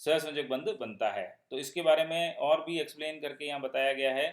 सहसंयोजक बंध बनता है। तो इसके बारे में और भी एक्सप्लेन करके यहाँ बताया गया है।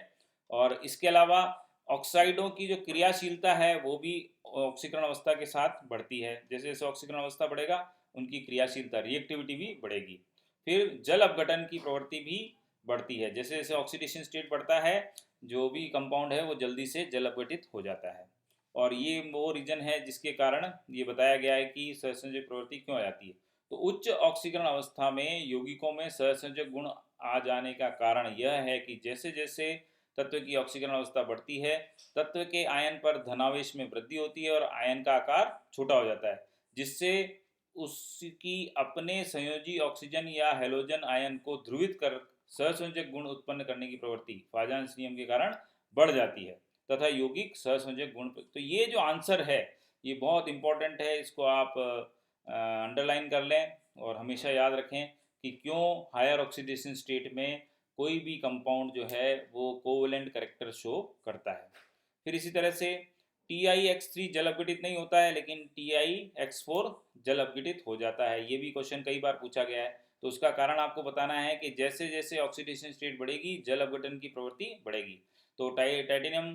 और इसके अलावा ऑक्साइडों की जो क्रियाशीलता है वो भी ऑक्सीकरण अवस्था के साथ बढ़ती है। जैसे जैसे ऑक्सीकरण अवस्था बढ़ेगा उनकी क्रियाशीलता रिएक्टिविटी भी बढ़ेगी। फिर जल अपघटन की प्रवृत्ति भी बढ़ती है। जैसे जैसे ऑक्सीडेशन स्टेट बढ़ता है जो भी कंपाउंड है वो जल्दी से जल अपघटित हो जाता है। और ये वो रीजन है जिसके कारण ये बताया गया है कि सहसंयोजक प्रवृत्ति क्यों आ जाती है। तो उच्च ऑक्सीकरण अवस्था में यौगिकों में सहसंयोजक गुण आ जाने का कारण यह है कि जैसे जैसे तत्व की ऑक्सीकरण अवस्था बढ़ती है तत्व के आयन पर धनावेश में वृद्धि होती है और आयन का आकार छोटा हो जाता है, जिससे उसकी अपने संयोजी ऑक्सीजन या हेलोजन आयन को ध्रुवित कर सहसंयोजक गुण उत्पन्न करने की प्रवृत्ति फाजांस नियम के कारण बढ़ जाती है तथा यौगिक सहसंयोजक गुण। तो ये जो आंसर है ये बहुत इंपॉर्टेंट है, इसको आप अंडरलाइन कर लें और हमेशा याद रखें कि क्यों हायर ऑक्सीडेशन स्टेट में कोई भी कंपाउंड जो है वो कोवेलेंट कैरेक्टर शो करता है। फिर इसी तरह से TiX3 जल अपघटित नहीं होता है लेकिन TiX4 जल अपघटित हो जाता है। ये भी क्वेश्चन कई बार पूछा गया है। तो उसका कारण आपको बताना है कि जैसे जैसे ऑक्सीडेशन स्टेट बढ़ेगी जल अपघटन की प्रवृत्ति बढ़ेगी। तो टाइटेनियम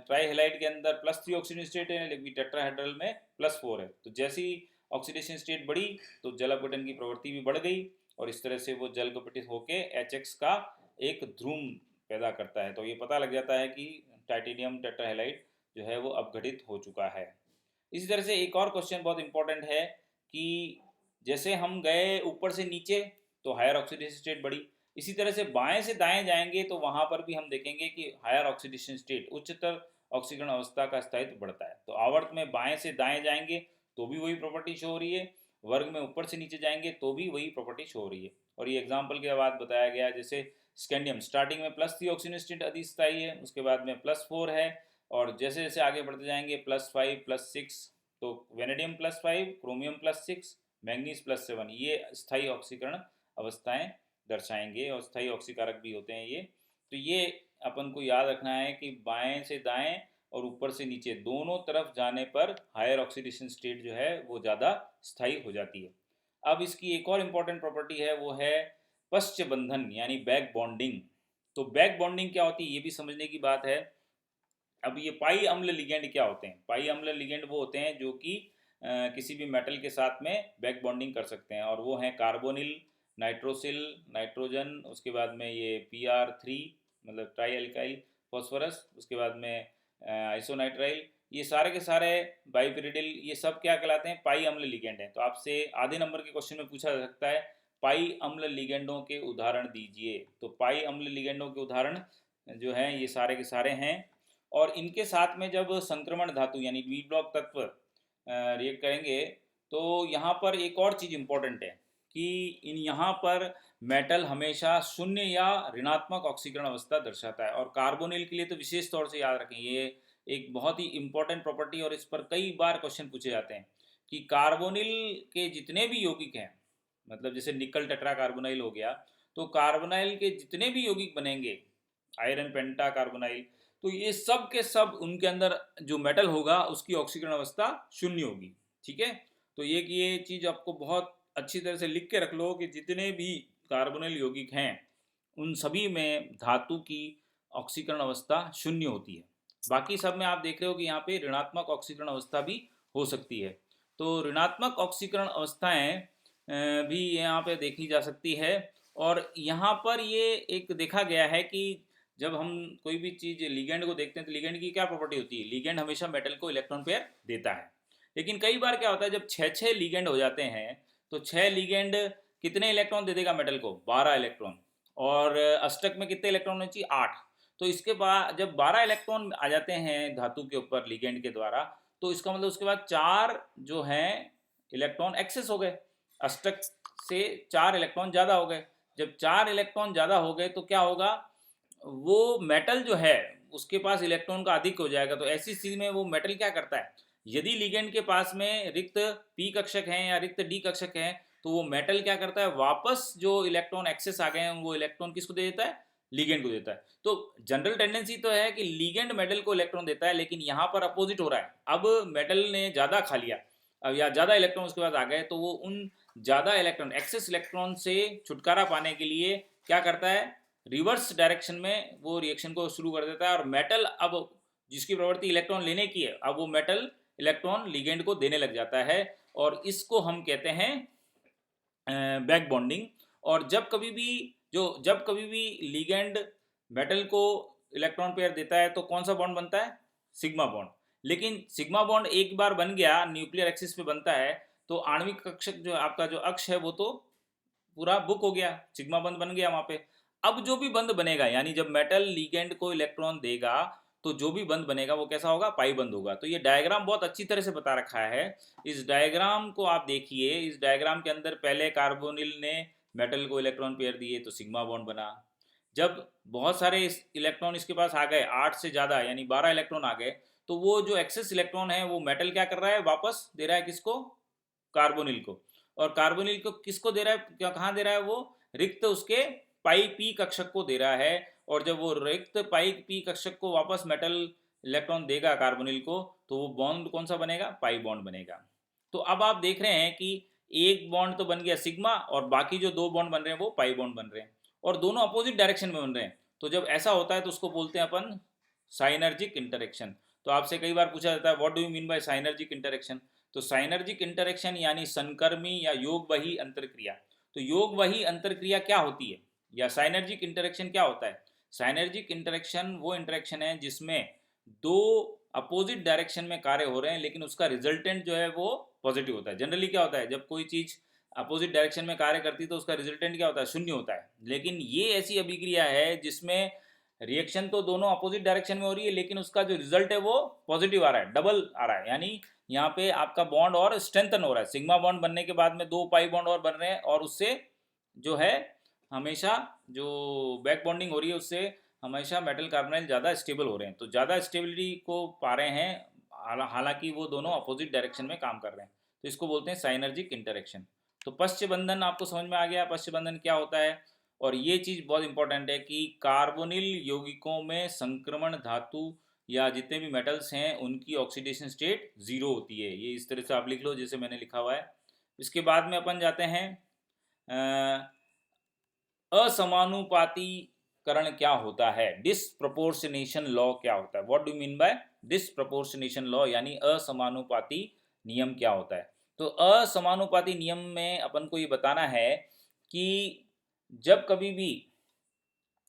ट्राईहेलाइड के अंदर +3 ऑक्सीडेशन स्टेट है लेकिन टेट्राहेड्रल में +4 है। तो जैसी ऑक्सीडेशन स्टेट बढ़ी तो जल अपघटन की प्रवृत्ति भी बढ़ गई और इस तरह से वो जल अपघटित होकर HX का एक ध्रुव पैदा करता है। तो ये पता लग जाता है कि टाइटेनियम टेट्राहेलाइड जो है वो अपघटित हो चुका है। इसी तरह से एक और क्वेश्चन बहुत इंपॉर्टेंट है कि जैसे हम गए ऊपर से नीचे तो हायर ऑक्सीडेशन स्टेट बढ़ी, इसी तरह से बाएं से दाएं जाएंगे तो वहां पर भी हम देखेंगे कि हायर ऑक्सीडेशन स्टेट उच्चतर ऑक्सीकरण अवस्था का स्थायित्व बढ़ता है। तो आवर्त में बाएं से दाएं जाएंगे तो भी वही प्रॉपर्टी शो हो रही है, वर्ग में ऊपर से नीचे जाएंगे तो भी वही प्रॉपर्टी शो हो रही है। और ये एग्जाम्पल के बाद बताया गया, जैसे स्कैंडियम स्टार्टिंग में +3 ऑक्सीजन स्टेट अधिस्थायी है, उसके बाद में +4 है और जैसे जैसे आगे बढ़ते जाएंगे +5 +6, तो वेनेडियम +5, क्रोमियम +6, मैंगनीज +7, ये स्थायी ऑक्सीकरण अवस्थाएं दर्शाएंगे और स्थायी ऑक्सीकारक भी होते हैं ये। तो ये अपन को याद रखना है कि बाएं से दाएं और ऊपर से नीचे दोनों तरफ जाने पर हायर ऑक्सीडेशन स्टेट जो है वो ज़्यादा स्थायी हो जाती है। अब इसकी एक और इम्पॉर्टेंट प्रॉपर्टी है वो है पश्च बंधन यानी बैक बॉन्डिंग। तो बैक बॉन्डिंग क्या होती है ये भी समझने की बात है। अब ये पाई अम्ल लिगेंड क्या होते हैं? पाई अम्ल लिगेंड वो होते हैं जो कि किसी भी मेटल के साथ में बैक बॉन्डिंग कर सकते हैं और वो हैं कार्बोनिल, नाइट्रोसिल, नाइट्रोजन, उसके बाद में ये PR3 मतलब ट्राई एल्काइल फॉस्फोरस, उसके बाद में आइसोनाइट्राइल, ये सारे के सारे बाइपिरिडिल, ये सब क्या कहलाते हैं? पाई अम्ल लिगेंड हैं। तो आपसे आधे नंबर के क्वेश्चन में पूछा जा सकता है पाई अम्ल लिगेंडों के उदाहरण दीजिए। तो पाई अम्ल लिगेंडों के उदाहरण जो हैं ये सारे के सारे हैं। और इनके साथ में जब संक्रमण धातु यानी डी ब्लॉक तत्व रिएक्ट करेंगे तो यहाँ पर एक और चीज़ इम्पोर्टेंट है कि इन यहाँ पर मेटल हमेशा शून्य या ऋणात्मक ऑक्सीकरण अवस्था दर्शाता है। और कार्बोनिल के लिए तो विशेष तौर से याद रखें, ये एक बहुत ही इम्पोर्टेंट प्रॉपर्टी और इस पर कई बार क्वेश्चन पूछे जाते हैं कि कार्बोनिल के जितने भी यौगिक हैं, मतलब जैसे निकल टेट्रा कार्बोनाइल हो गया, तो कार्बोनाइल के जितने भी यौगिक बनेंगे, आयरन पेंटा कार्बोनाइल, तो ये सब के सब उनके अंदर जो मेटल होगा उसकी ऑक्सीकरण अवस्था शून्य होगी। ठीक है, तो ये चीज़ आपको बहुत अच्छी तरह से लिख के रख लो कि जितने भी कार्बोनिल यौगिक हैं उन सभी में धातु की ऑक्सीकरण अवस्था शून्य होती है। बाकी सब में आप देख रहे हो कि यहाँ पे ऋणात्मक ऑक्सीकरण अवस्था भी हो सकती है। तो ऋणात्मक ऑक्सीकरण अवस्थाएं भी यहाँ पे देखी जा सकती है। और यहाँ पर ये एक देखा गया है कि जब हम कोई भी चीज़ लिगेंड को देखते हैं तो लिगेंड की क्या प्रॉपर्टी होती है? लिगेंड हमेशा मेटल को इलेक्ट्रॉन पेयर देता है। लेकिन कई बार क्या होता है जब 6 लिगेंड हो जाते हैं तो 6 लिगेंड कितने इलेक्ट्रॉन दे देगा मेटल को? 12 इलेक्ट्रॉन। और अष्टक में कितने इलेक्ट्रॉन होने चाहिए? 8। तो इसके बाद जब 12 इलेक्ट्रॉन आ जाते हैं धातु के ऊपर लिगेंड के द्वारा, तो इसका मतलब उसके बाद 4 जो हैं इलेक्ट्रॉन एक्सेस हो गए, अष्टक से 4 इलेक्ट्रॉन ज़्यादा हो गए। जब 4 इलेक्ट्रॉन ज़्यादा हो गए तो क्या होगा? वो मेटल जो है उसके पास इलेक्ट्रॉन का अधिक हो जाएगा। तो ऐसी स्थिति में वो मेटल क्या करता है, यदि लिगेंड के पास में रिक्त p कक्षक हैं या रिक्त d कक्षक हैं तो वो मेटल क्या करता है, वापस जो इलेक्ट्रॉन एक्सेस आ गए हैं वो इलेक्ट्रॉन किसको दे देता है? लिगेंड को देता है। तो जनरल टेंडेंसी तो है कि लिगेंड मेटल को इलेक्ट्रॉन देता है, लेकिन यहाँ पर अपोजिट हो रहा है। अब मेटल ने ज़्यादा खा लिया अब या ज़्यादा इलेक्ट्रॉन उसके पास आ गए तो वो उन ज़्यादा इलेक्ट्रॉन, एक्सेस इलेक्ट्रॉन से छुटकारा पाने के लिए क्या करता है, रिवर्स डायरेक्शन में वो रिएक्शन को शुरू कर देता है, और मेटल अब जिसकी प्रवृत्ति इलेक्ट्रॉन लेने की है, अब वो मेटल इलेक्ट्रॉन लिगेंड को देने लग जाता है, और इसको हम कहते हैं बैक बॉन्डिंग। और जब कभी भी लिगेंड मेटल को इलेक्ट्रॉन पेयर देता है तो कौन सा बॉन्ड बनता है, सिग्मा बॉन्ड। लेकिन सिग्मा बॉन्ड एक बार बन गया, न्यूक्लियर एक्सिस पे बनता है, तो आणविक कक्षक जो आपका जो अक्ष है वो तो पूरा बुक हो गया, सिग्मा बंध बन गया वहां पे। अब जो भी बंध बनेगा, यानी जब मेटल लिगेंड को इलेक्ट्रॉन देगा तो जो भी बंध बनेगा वो कैसा होगा, पाई बंध होगा। तो ये डायग्राम बहुत अच्छी तरह से बता रखा है। इस डायग्राम को आप देखिए, इस डायग्राम के अंदर पहले कार्बोनिल ने मेटल को इलेक्ट्रॉन पेयर दिए तो सिग्मा बॉन्ड बना। जब बहुत सारे इलेक्ट्रॉन इसके पास आ गए, 8 से ज़्यादा यानी 12 इलेक्ट्रॉन आ गए, तो वो जो एक्सेस इलेक्ट्रॉन है वो मेटल क्या कर रहा है, वापस दे रहा है किसको, कार्बोनिल को। और कार्बोनिल को किसको दे रहा है, क्या कहाँ दे रहा है, वो रिक्त उसके पाई पी कक्षक को दे रहा है। और जब वो रिक्त पाई पी कक्षक को वापस मेटल इलेक्ट्रॉन देगा कार्बोनिल को, तो वो बॉन्ड कौन सा बनेगा, पाई बॉन्ड बनेगा। तो अब आप देख रहे हैं कि एक बॉन्ड तो बन गया सिग्मा, और बाकी जो दो बॉन्ड बन रहे हैं वो पाई बॉन्ड बन रहे हैं, और दोनों अपोजिट डायरेक्शन में बन रहे हैं। तो जब ऐसा होता है तो उसको बोलते हैं अपन साइनर्जिक इंटरेक्शन। तो आपसे कई बार पूछा जाता है what do you mean by synergistic interaction. तो साइनर्जिक इंटरेक्शन यानी संकर्मी या योगवही अंतरक्रिया। तो योगवही अंतरक्रिया क्या होती है, या साइनर्जिक इंटरेक्शन क्या होता है। साइनर्जिक इंटरेक्शन वो इंटरेक्शन है जिसमें दो अपोजिट डायरेक्शन में कार्य हो रहे हैं, लेकिन उसका रिजल्टेंट जो है वो पॉजिटिव होता है। जनरली क्या होता है, जब कोई चीज़ अपोजिट डायरेक्शन में कार्य करती है तो उसका रिजल्टेंट क्या होता है, शून्य होता है। लेकिन ये ऐसी अभिक्रिया है जिसमें रिएक्शन तो दोनों अपोजिट डायरेक्शन में हो रही है, लेकिन उसका जो रिजल्ट है वो पॉजिटिव आ रहा है, डबल आ रहा है। यानी यहाँ पे आपका बॉन्ड और स्ट्रेंथन हो रहा है, सिग्मा बॉन्ड बनने के बाद में दो पाई बॉन्ड और बन रहे हैं, और उससे जो है हमेशा जो बैक बॉन्डिंग हो रही है उससे हमेशा मेटल कार्बोनाइल ज़्यादा स्टेबल हो रहे हैं। तो ज़्यादा स्टेबिलिटी को पा रहे हैं, हालांकि वो दोनों अपोजिट डायरेक्शन में काम कर रहे हैं। तो इसको बोलते हैं साइनर्जिक इंटरेक्शन। तो पश्च बंधन आपको समझ में आ गया, पश्च बंधन क्या होता है। और ये चीज़ बहुत इंपॉर्टेंट है कि कार्बोनिल यौगिकों में संक्रमण धातु या जितने भी मेटल्स हैं उनकी ऑक्सीडेशन स्टेट जीरो होती है। ये इस तरह से आप लिख लो जैसे मैंने लिखा हुआ है। इसके बाद में अपन जाते हैं असमानुपातीकरण क्या होता है, डिसप्रपोर्शनेशन लॉ क्या होता है। What do mean by disproportionation law, यानी असमानुपाती नियम क्या होता है। तो असमानुपाती नियम में अपन को ये बताना है कि जब कभी भी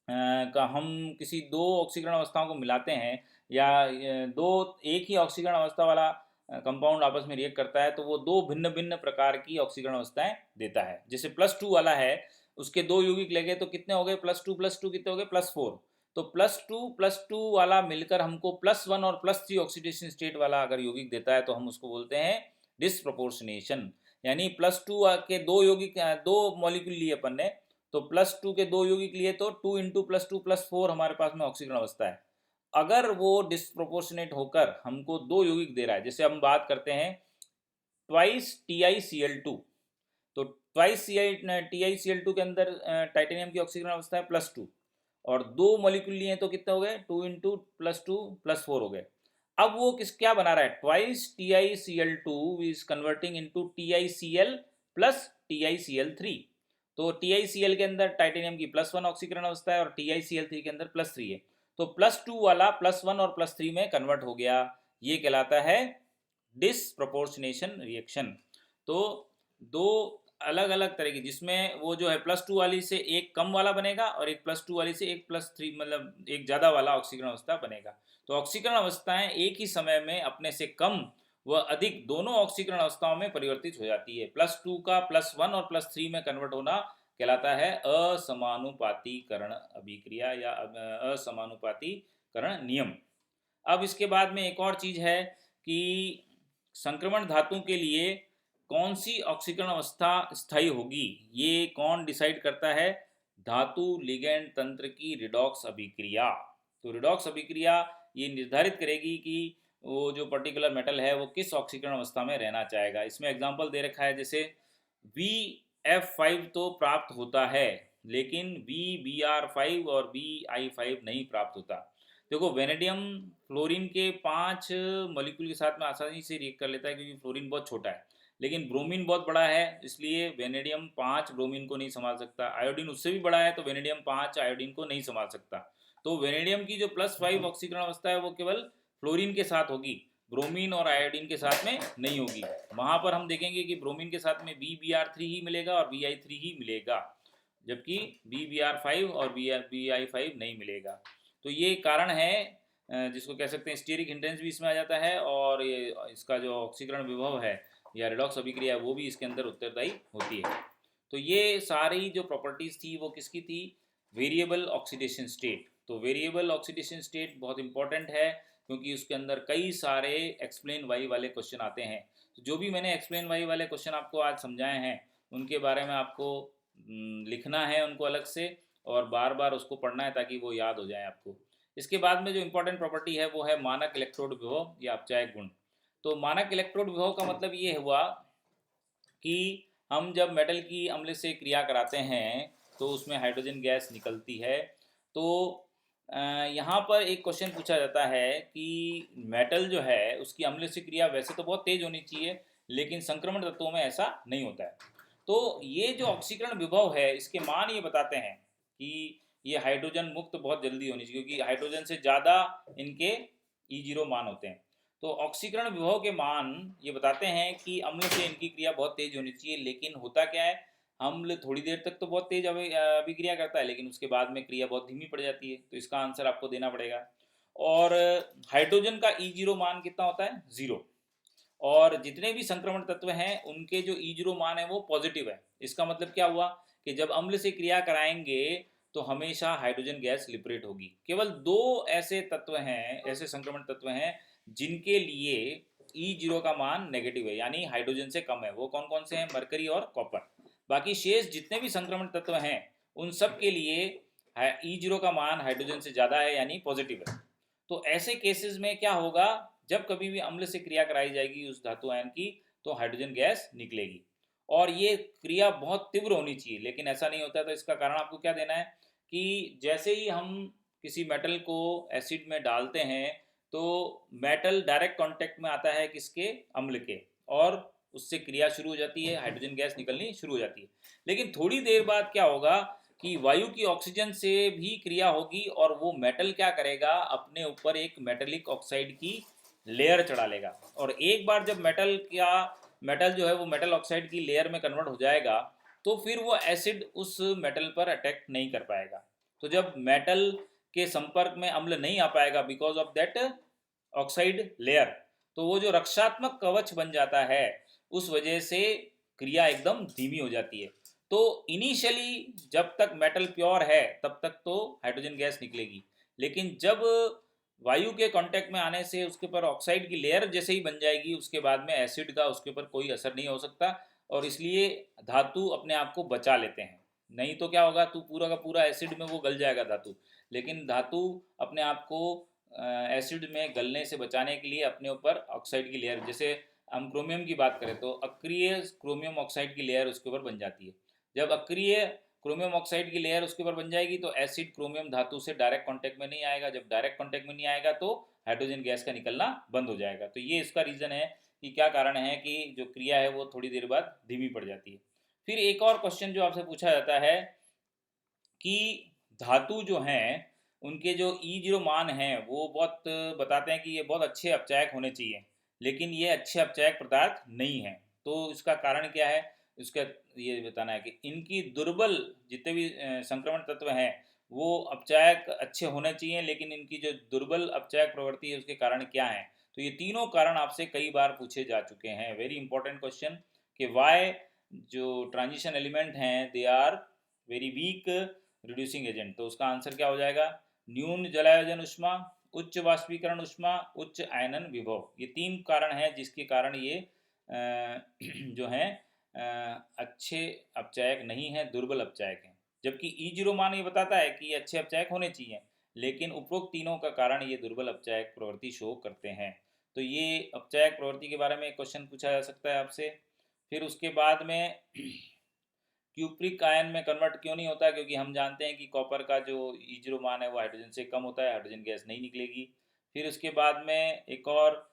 का हम किसी दो ऑक्सीकरण अवस्थाओं को मिलाते हैं, या दो एक ही ऑक्सीकरण अवस्था वाला कंपाउंड आपस में रिएक्ट करता है, तो वो दो भिन्न भिन्न प्रकार की ऑक्सीकरण अवस्थाएं देता है। जैसे +2 वाला है, उसके दो यौगिक लगे तो कितने हो गए, +2 कितने हो गए, +4। तो +2 वाला मिलकर हमको +1 और +3 ऑक्सीडेशन स्टेट वाला अगर यौगिक देता है तो हम उसको बोलते हैं डिसप्रपोर्शनेशन। यानी +2 के दो यौगिक, दो मॉलिक्यूल लिए अपन ने, तो +2 के दो यौगिक लिए तो 2 इंटू +2 +4 हमारे पास में ऑक्सीकरण अवस्था है। अगर वो डिस्प्रोपोर्शनेट होकर हमको दो यौगिक दे रहा है, जैसे हम बात करते हैं ट्वाइस TiCl2, तो ट्वाइस TiCl2 के अंदर टाइटेनियम की ऑक्सीकरण अवस्था है +2, और दो मॉलिक्यूल लिए तो कितने हो गए, 2 इंटू +2 +4 हो गए। अब वो क्या बना रहा है, twice TiCl2 is converting into TiCl plus TiCl3। तो TiCl के अंदर टाइटेनियम की +1 ऑक्सीकरण अवस्था है और TiCl3 के अंदर +3 है। तो +2 वाला +1 और +3 में कन्वर्ट हो गया, ये कहलाता है डिसप्रपोर्शनेशन रिएक्शन। तो दो अलग अलग तरह की, जिसमें वो जो है +2 वाली से एक कम वाला बनेगा और एक +2 वाली से एक +3 मतलब एक ज़्यादा वाला ऑक्सीकरण अवस्था बनेगा। तो ऑक्सीकरण अवस्थाएं एक ही समय में अपने से कम व अधिक दोनों ऑक्सीकरण अवस्थाओं में परिवर्तित हो जाती है। +2 का +1 और +3 में कन्वर्ट होना कहलाता है असमानुपातीकरण अभिक्रिया या असमानुपातीकरण नियम। अब इसके बाद में एक और चीज़ है कि संक्रमण धातु के लिए कौन सी ऑक्सीकरण अवस्था स्थायी होगी, ये कौन डिसाइड करता है, धातु लिगेंड तंत्र की रिडॉक्स अभिक्रिया। तो रिडॉक्स अभिक्रिया ये निर्धारित करेगी कि वो जो पर्टिकुलर मेटल है वो किस ऑक्सीकरण अवस्था में रहना चाहेगा। इसमें एग्जांपल दे रखा है, जैसे VF5 तो प्राप्त होता है, लेकिन VBr5 और BI5 नहीं प्राप्त होता। देखो वेनेडियम फ्लोरीन के 5 मॉलिक्यूल के साथ में आसानी से रिएक्ट कर लेता है, क्योंकि फ्लोरीन बहुत छोटा है। लेकिन ब्रोमीन बहुत बड़ा है, इसलिए वेनेडियम 5 ब्रोमीन को नहीं संभाल सकता। आयोडीन उससे भी बड़ा है, तो वेनेडियम 5 आयोडीन को नहीं संभाल सकता। तो वेनेडियम की जो +5 ऑक्सीकरण अवस्था है वो केवल फ्लोरीन के साथ होगी, ब्रोमीन और आयोडीन के साथ में नहीं होगी। वहाँ पर हम देखेंगे कि ब्रोमीन के साथ में BBr3 ही मिलेगा और Bi3 ही मिलेगा, जबकि BBr5 और Bi5 नहीं मिलेगा। तो ये कारण है, जिसको कह सकते हैं स्टीरिक हिंड्रेंस भी इसमें आ जाता है, और ये इसका जो ऑक्सीकरण विभव है या रिडॉक्स अभिक्रिया है वो भी इसके अंदर उत्तरदायी होती है। तो ये सारी जो प्रॉपर्टीज़ थी वो किसकी थी? Variable oxidation state. तो वेरिएबल ऑक्सीडेशन स्टेट बहुत इंपॉर्टेंट है, क्योंकि उसके अंदर कई सारे एक्सप्लेन वाई वाले क्वेश्चन आते हैं। तो जो भी मैंने एक्सप्लेन वाई वाले क्वेश्चन आपको आज समझाए हैं उनके बारे में आपको लिखना है उनको अलग से, और बार बार उसको पढ़ना है ताकि वो याद हो जाए आपको। इसके बाद में जो इंपॉर्टेंट प्रॉपर्टी है वो है मानक इलेक्ट्रोड विभव या अपचायक गुण। तो मानक इलेक्ट्रोड विभव का मतलब ये हुआ कि हम जब मेटल की अम्ल से क्रिया कराते हैं तो उसमें हाइड्रोजन गैस निकलती है। तो यहाँ पर एक क्वेश्चन पूछा जाता है कि मेटल जो है उसकी अम्ल से क्रिया वैसे तो बहुत तेज होनी चाहिए, लेकिन संक्रमण तत्वों में ऐसा नहीं होता है। तो ये जो ऑक्सीकरण विभव है इसके मान ये बताते हैं कि ये हाइड्रोजन मुक्त बहुत जल्दी होनी चाहिए, क्योंकि हाइड्रोजन से ज़्यादा इनके E0 मान होते हैं। तो ऑक्सीकरण विभव के मान ये बताते हैं कि अम्ल से इनकी क्रिया बहुत तेज होनी चाहिए, लेकिन होता क्या है, अम्ल थोड़ी देर तक तो बहुत तेज अभिक्रिया करता है, लेकिन उसके बाद में क्रिया बहुत धीमी पड़ जाती है। तो इसका आंसर आपको देना पड़ेगा। और हाइड्रोजन का E0 मान कितना होता है? 0। और जितने भी संक्रमण तत्व हैं उनके जो E0 मान है वो पॉजिटिव है। इसका मतलब क्या हुआ कि जब अम्ल से क्रिया कराएंगे तो हमेशा हाइड्रोजन गैस लिबरेट होगी। केवल 2 ऐसे तत्व हैं, ऐसे संक्रमण तत्व हैं जिनके लिए E0 का मान नेगेटिव है, यानी हाइड्रोजन से कम है। वो कौन कौन से हैं? मरकरी और कॉपर। बाकी शेष जितने भी संक्रमण तत्व हैं उन सब के लिए E0 का मान हाइड्रोजन से ज़्यादा है, यानी पॉजिटिव है। तो ऐसे केसेस में क्या होगा, जब कभी भी अम्ल से क्रिया कराई जाएगी उस धातु आयन की तो हाइड्रोजन गैस निकलेगी, और ये क्रिया बहुत तीव्र होनी चाहिए, लेकिन ऐसा नहीं होता। तो इसका कारण आपको क्या देना है कि जैसे ही हम किसी मेटल को एसिड में डालते हैं तो मेटल डायरेक्ट कांटेक्ट में आता है किसके? अम्ल के, और उससे क्रिया शुरू हो जाती है, हाइड्रोजन गैस निकलनी शुरू हो जाती है। लेकिन थोड़ी देर बाद क्या होगा कि वायु की ऑक्सीजन से भी क्रिया होगी, और वो मेटल क्या करेगा, अपने ऊपर एक मेटेलिक ऑक्साइड की लेयर चढ़ा लेगा। और एक बार जब मेटल जो है वो मेटल ऑक्साइड की लेयर में कन्वर्ट हो जाएगा तो फिर वो एसिड उस मेटल पर अटैक नहीं कर पाएगा। तो जब मेटल के संपर्क में अम्ल नहीं आ पाएगा because of that oxide layer, तो वो जो रक्षात्मक कवच बन जाता है उस वजह से क्रिया एकदम धीमी हो जाती है। तो इनिशियली जब तक मेटल प्योर है तब तक तो हाइड्रोजन गैस निकलेगी, लेकिन जब वायु के कांटेक्ट में आने से उसके ऊपर ऑक्साइड की लेयर जैसे ही बन जाएगी उसके बाद में एसिड का उसके ऊपर कोई असर नहीं हो सकता, और इसलिए धातु अपने आप को बचा लेते हैं। नहीं तो क्या होगा, तू पूरा का पूरा एसिड में वो गल जाएगा धातु, लेकिन धातु अपने आप को एसिड में गलने से बचाने के लिए अपने ऊपर ऑक्साइड की लेयर, जैसे हम क्रोमियम की बात करें तो अक्रिय क्रोमियम ऑक्साइड की लेयर उसके ऊपर बन जाती है। जब अक्रिय क्रोमियम ऑक्साइड की लेयर उसके ऊपर बन जाएगी तो एसिड क्रोमियम धातु से डायरेक्ट कांटेक्ट में नहीं आएगा। जब डायरेक्ट कांटेक्ट में नहीं आएगा तो हाइड्रोजन गैस का निकलना बंद हो जाएगा। तो ये इसका रीज़न है कि क्या कारण है कि जो क्रिया है वो थोड़ी देर बाद धीमी पड़ जाती है। फिर एक और क्वेश्चन जो आपसे पूछा जाता है कि धातु जो हैं उनके जो E0 मान हैं वो बहुत बताते हैं कि ये बहुत अच्छे अपचायक होने चाहिए, लेकिन ये अच्छे अपचायक पदार्थ नहीं हैं। तो इसका कारण क्या है, इसका ये बताना है कि इनकी दुर्बल जितने भी संक्रमण तत्व हैं वो अपचायक अच्छे होने चाहिए, लेकिन इनकी जो दुर्बल अपचायक प्रवृत्ति है उसके कारण क्या है। तो ये तीनों कारण आपसे कई बार पूछे जा चुके हैं। वेरी इंपॉर्टेंट क्वेश्चन कि वाई जो ट्रांजिशन एलिमेंट हैं they are very weak reducing agent. तो उसका आंसर क्या हो जाएगा? न्यून जलायोजन उष्मा, उच्च वाष्पीकरण उष्मा, उच्च आयनन विभव। ये 3 कारण हैं जिसके कारण ये जो हैं अच्छे अपचायक नहीं है, दुर्बल अपचायक हैं। जबकि E0 मान ये बताता है कि ये अच्छे अपचायक होने चाहिए, लेकिन उपरोक्त तीनों का कारण ये दुर्बल अपचायक प्रवृत्ति शो करते हैं। तो ये अपचायक प्रवृत्ति के बारे में एक क्वेश्चन पूछा जा सकता है आपसे। फिर उसके बाद में क्यूप्रिक आयन में कन्वर्ट क्यों नहीं होता, क्योंकि हम जानते हैं कि कॉपर का जो E0 मान है वो हाइड्रोजन से कम होता है, हाइड्रोजन गैस नहीं निकलेगी। फिर उसके बाद में एक और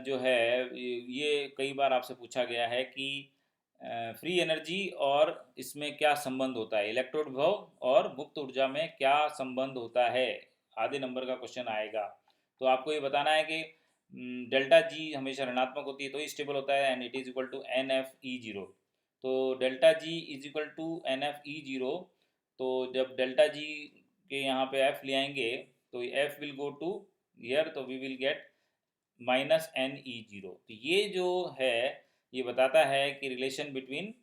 जो है ये कई बार आपसे पूछा गया है कि फ्री एनर्जी और इसमें क्या संबंध होता है, इलेक्ट्रोड विभव और मुक्त ऊर्जा में क्या संबंध होता है, आधे नंबर का क्वेश्चन आएगा। तो आपको ये बताना है कि डेल्टा जी हमेशा ऋणात्मक होती है तो ही स्टेबल होता है, and it is equal to N F E zero. तो delta G is equal to N F E zero. तो जब डेल्टा जी के यहाँ पे एफ ले आएंगे तो F will go to here, तो we will get minus N E zero. तो ये जो है ये बताता है कि relation between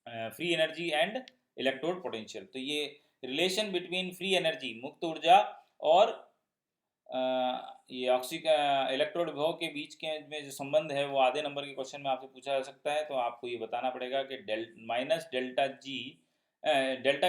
free energy and electrode potential. तो ये रिलेशन बिटवीन फ्री एनर्जी मुक्त ऊर्जा और ये इलेक्ट्रोड विभव के बीच के में जो संबंध है वो आधे नंबर के क्वेश्चन में आपसे पूछा जा सकता है। तो आपको ये बताना पड़ेगा कि minus delta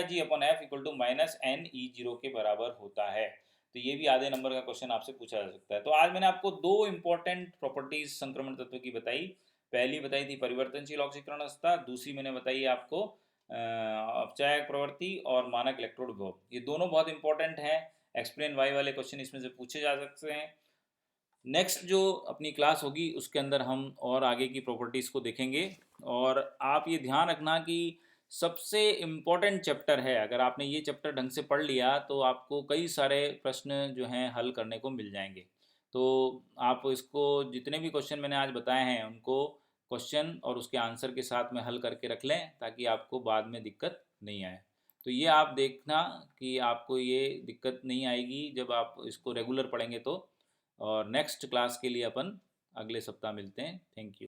G upon F equal to minus N E zero के बराबर होता है। तो ये भी आधे नंबर का क्वेश्चन आपसे पूछा जा सकता है। तो आज मैंने आपको दो इंपॉर्टेंट प्रॉपर्टीज संक्रमण तत्व की बताई। पहली बताई थी परिवर्तनशील ऑक्सीकरण अवस्था, दूसरी मैंने बताई आपको अपचायक प्रवृत्ति और मानक इलेक्ट्रोड विभव। ये दोनों बहुत इंपॉर्टेंट हैं, एक्सप्लेन वाई वाले क्वेश्चन इसमें से पूछे जा सकते हैं। नेक्स्ट जो अपनी क्लास होगी उसके अंदर हम और आगे की प्रॉपर्टीज़ को देखेंगे। और आप ये ध्यान रखना कि सबसे इम्पोर्टेंट चैप्टर है, अगर आपने ये चैप्टर ढंग से पढ़ लिया तो आपको कई सारे प्रश्न जो हैं हल करने को मिल जाएंगे। तो आप इसको जितने भी क्वेश्चन मैंने आज बताए हैं उनको क्वेश्चन और उसके आंसर के साथ में हल करके रख लें ताकि आपको बाद में दिक्कत नहीं आए। तो ये आप देखना कि आपको ये दिक्कत नहीं आएगी जब आप इसको रेगुलर पढ़ेंगे तो। और नेक्स्ट क्लास के लिए अपन अगले सप्ताह मिलते हैं। Thank you.